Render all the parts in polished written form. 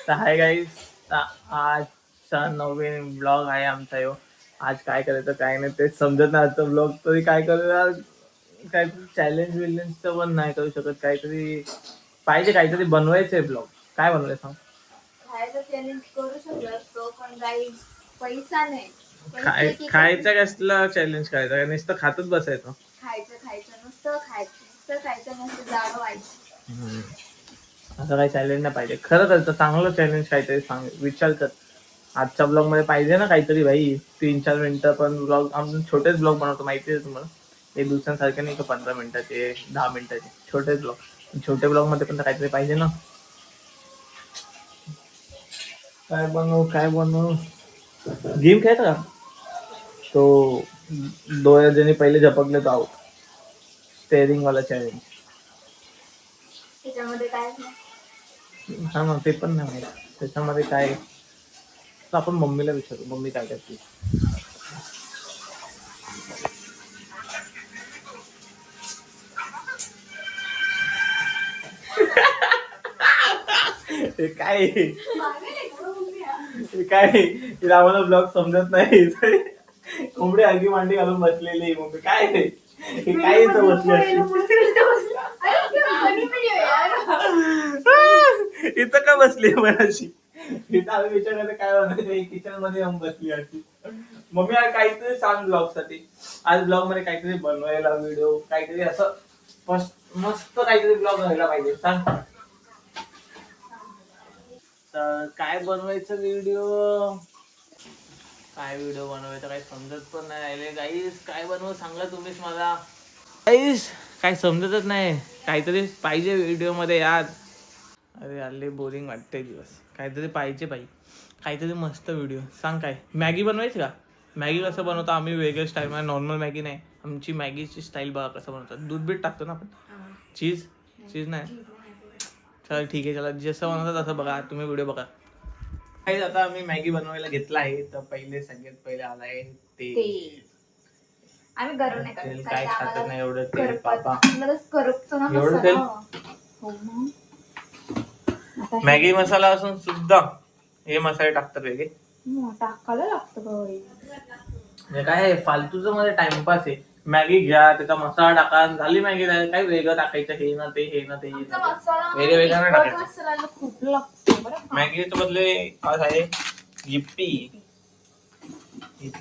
तर hi guys, आजचा नवीन blog आहे आमचा यो. आज काय करायचं काय नाही ते समजत नाही. आजचा ब्लॉग तरी काय करूया, काहीतरी चॅलेंज विलेंजचं पण नाही करू शकत. काहीतरी पाहिजे, काहीतरी बनवायचंय ब्लॉग. काय बनवायचं सांग? खायचं चॅलेंज करू शकतो पण गाईस पैसा नाही. खायचं कसलं चॅलेंज करायचं? नुसतं खातच बसायचं. नुसतं खायचं नसतं जाडं व्हायचं. असं काही चॅलेंज नाही पाहिजे. खरं तर चांगलं चॅलेंज काहीतरी सांग, विचार कर. आजच्या ब्लॉग मध्ये पाहिजे ना काहीतरी भाई. 3-4 मिनिटं पण ब्लॉग, आम्ही छोटेच ब्लॉग बनवतो माहिती आहे तुम्हाला. एक दुसऱ्यांसारखे नाही का 15 मिनिटाचे 10 मिनिटाचे छोटेच ब्लॉग. छोटे ब्लॉग मध्ये पण काहीतरी पाहिजे ना. काय बनवू गेम खेळायचा का? तो 2 जणी पहिले झपकले तो आउट. स्टेअरिंग वाला चॅलेंज. त्याच्यामध्ये काय हा ना, ते पण नाही माहिती त्याच्यामध्ये काय. तर आपण मम्मीला विचारू, मम्मी काय करते. काय आम्हाला ब्लॉग समजत नाही. कोंबडी आगी मांडी घालून बसलेली मम्मी. काय काय इथं बसली इथं का बसली मनाशी? इथं आम्ही विचार करतो काय बनवायचं, किचन मध्ये येऊन बसली अशी. मम्मी आज काहीतरी सांग ब्लॉग साठी. आज ब्लॉग मध्ये काहीतरी बनवायला व्हिडिओ, काहीतरी असं मस्त काहीतरी ब्लॉग व्हायला पाहिजे. सांग तर काय बनवायचं व्हिडिओ. काय व्हिडिओ बनवायचं काही समजत पण नाही गाईस. काय बनवू सांगा तुम्हीच मला. गाईस काय समजतच नाही. काहीतरी पाहिजे व्हिडिओ मध्ये यार. अरे आले बोरिंग वाटते दिवस. काहीतरी पाहिजे बाई, काहीतरी मस्त व्हिडिओ सांग. काय मॅगी बनवायची का? मॅगी कसं बनवतो आम्ही वेगळ्या स्टाईल मध्ये. नॉर्मल मॅगी नाही, आमची मॅगीची स्टाईल बघा कसं बनवतात. दूध बीट टाकतो ना आपण. चीज नाही. चला ठीक आहे, चला जसं बनवतं तसं बघा तुम्ही व्हिडिओ बघा. काही आता आम्ही मॅगी बनवायला घेतला आहे. तर सगळ्यात पहिले आलाय तेल. आम्ही गरम नाही तेल करत. काय खात नाही एवढं तेल पापा. एवढं तेल मॅगी मसाला असून सुद्धा हे मसाले टाकतात वेगळे. टाकायला लागतं काय फालतूच मध्ये टाइमपास आहे. मॅगी घ्या, त्याचा मसाला टाका, झाली मॅगी. काय वेगळं टाकायचं हे ना ते वेगळं नाही टाकायचं. खूप लागतं मॅगीच्या बदले काय आहे, yippee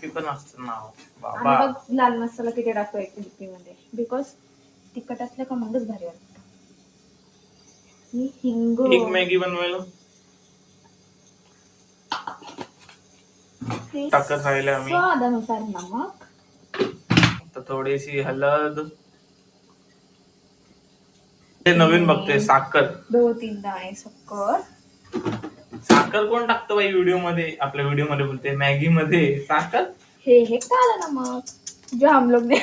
पण असतं नाव बाबा. लाल मसाला किती टाकतो एक मध्ये, बिकॉज तिखट असलं का मगच भारी वाटतं. एक मॅगी बनवायला टाकत राहिले आम्ही. स्वादानुसार नमक, तर थोडीशी हळद. ते नवीन बघतोय साखर. 2-3 दाणे साखर. साखर कोण टाकतं बाई व्हिडिओ मध्ये? आपल्या व्हिडिओ मध्ये बोलते मॅगी मध्ये साखर. हे काला नमक जो हम लोग ने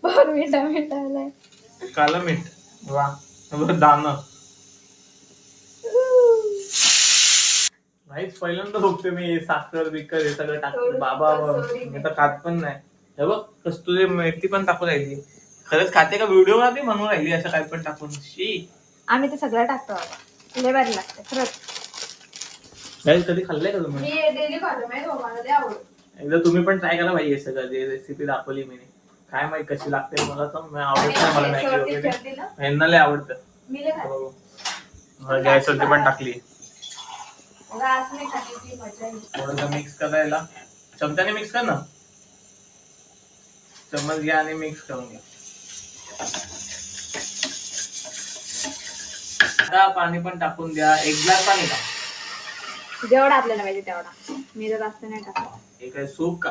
बोर्नविटा में डाला है. काला मीठ. वा दाणं. नाहीच पहिल्यांदा बघतोय मी साखर बिकर हे सगळं टाकतो. बाबा मी तर खात पण नाही. हे बघ कस्तुरी मेथी पण टाकून राहिली. खरंच खाते का? व्हिडिओ मध्ये म्हणून राहिली असं काय पण टाकून. आम्ही ते सगळं टाकतो बाबा, लय भारी लागतं खरंच. कधी खाल्लंय का तुम्ही? मी डेली खातो, मला ते आवडतं. एकदा तुम्ही पण ट्राय करा भाई. हे सगळं जे रेसिपी दाखवली मी, काय माहित कशी लागते. मला तर आवडत नाही. मला मॅगी वगैरे यांना लय आवडतं. गॅसवरती पण टाकली. थोडंसं मिक्स करायला चमच्याने मिक्स कर ना. चम्मच घ्या आणि मिक्स करून घ्या. आता पाणी पण टाकून द्या. 1 ग्लास पाणी का? जेवढा आपल्याला पाहिजे तेवढा. मी तर जास्त नाही टाकत. हे काय सूप का?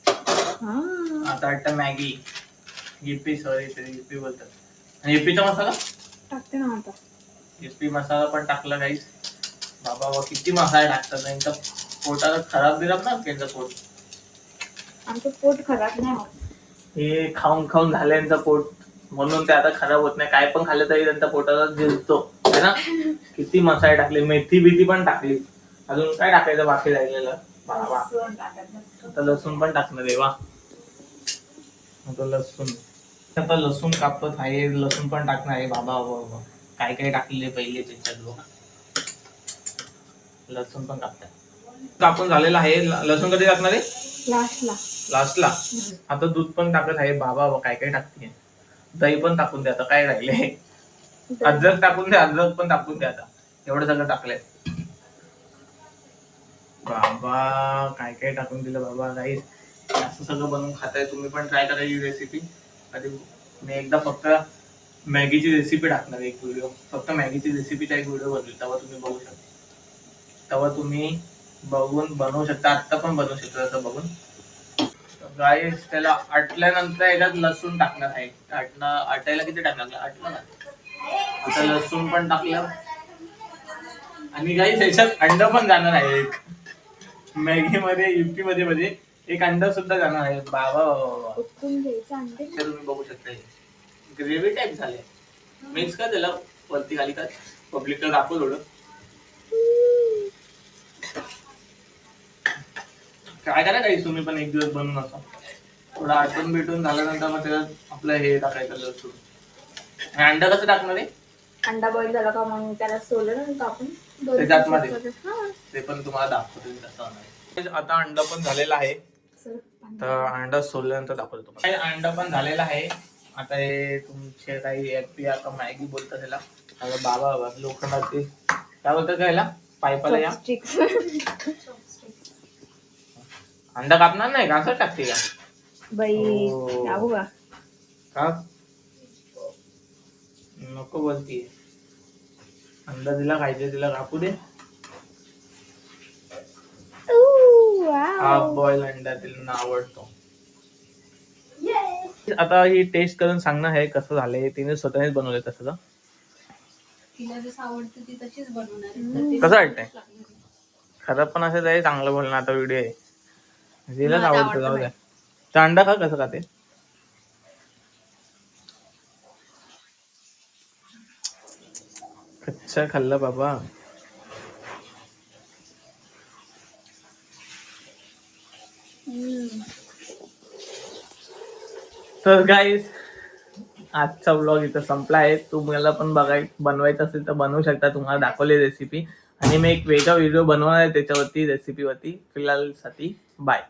आता वाटतं मॅगी. yippee बोलतात. आणि yippee चा मसाला टाकते ना आता. yippee मसाला पण टाकला गाईस. बाबा किती मसाले टाकतात. त्यांच्या पोटाला खराब बिराब ना त्यांचं पोट. आमचं पोट खराब नाही होत. हे खाऊन झालं यांचं पोट, म्हणून ते आता खराब होत नाही. काय पण खाल्लं तरी त्यांच्या पोटाला जिरतो है ना. किती मसाले टाकले, मेथी बिथी पण टाकली. अजून काय टाकायचं बाकी राहिलेलं? बाबा आता लसूण पण टाकणार आहे. वा आता लसूण कापत आहे. लसूण पण टाकणार आहे. बाबा काय काय टाकलेले पहिले त्याच्यात. लसूण पण कापताय. कापून झालेला आहे. लसूण कधी टाकणार आहे? लास्टला. लास्टला. आता दूध पण टाकत आहे. बाबा काय काय टाकते. दही पण टाकून दे. आता काय राहिले? अद्रक टाकून दे. अद्रक पण टाकून दे. आता एवढं सगळं टाकलंय. बाबा काय काय टाकून दिलं बाबा. गाईस असं सगळं बनवून खाताय तुम्ही पण ट्राय करा ही रेसिपी. कधी मी एकदा फक्त मॅगीची रेसिपी टाकणार एक व्हिडिओ. फक्त मॅगीची रेसिपीचा एक व्हिडिओ बनवेल. तेव्हा तुम्ही बघू शकता. तेव्हा तुम्ही बघून बनवू शकता. आत्ता पण बनवू शकता असं बघून. गाईस त्याला आटल्यानंतर याच्यात लसूण टाकणार आहे. आटायला किती टाकणार? आटलं ना. आता लसूण पण टाकलं. आणि गाईस याच्यात अंड पण जाणार आहे एक. मॅगी मध्ये युपी मध्ये एक अंडा सुद्धा जाणार आहे. बाबा उकळून घ्यायचं अंडे. तुम्ही बघू शकता ग्रेव्ही टाईप झाले. मिक्स का त्याला वरती खाली का पब्लिकला दाखव थोडं. काय करा काही तुम्ही पण एक दिवस बनवून असं थोडं आटून बिटून झाल्यानंतर मग त्याच्यात आपलं हे टाकायचं लसूण. आणि अंडा कसं टाकणार आहे? अंडा बॉईल झाला का मग त्याला सोलर कापून त्याच्यात मध्ये ते पण तुम्हाला दाखवतो कसं होणार. आता अंडा पण झालेला आहे. तर अंडा सोलल्यानंतर दाखवतो तुम्हाला. अंडा पण झालेला आहे. आता हे तुमचे काही आता मॅगी बोलतात त्याला. आता बाबा लोखंडाचे काय बोलतात त्याला पाईपाला या. अंडा कापणार नाही का? असं टाकते का बाई? लागू का? का नको बोलतीये. अंडा दिला खायचे तिला कापू दे. हाफ बॉईल अंडा तिला आवडतो. आता ही टेस्ट करून सांगणं आहे कसं झालंय. तिने स्वतःनेच बनवलंय तसं. तिला जसं आवडतं ती तशीच बनवणार. कसं वाटतंय? खराब पण असं आहे चांगलं बोलणं. आता व्हिडिओ आहे तिलाच आवडतं. जाऊ द्या. तर अंडा खा कसं खाते. कच्चा खाल्लं बाबा. तर गाईस आजचा व्लॉग इथं संपला आहे. तुम्हाला पण बनवायचं असेल तर बनवू शकता. तुम्हाला दाखवली रेसिपी. आणि मी एक वेगळा व्हिडिओ बनवणार आहे त्याच्यावरती रेसिपीवरती. फिलहाल साठी बाय.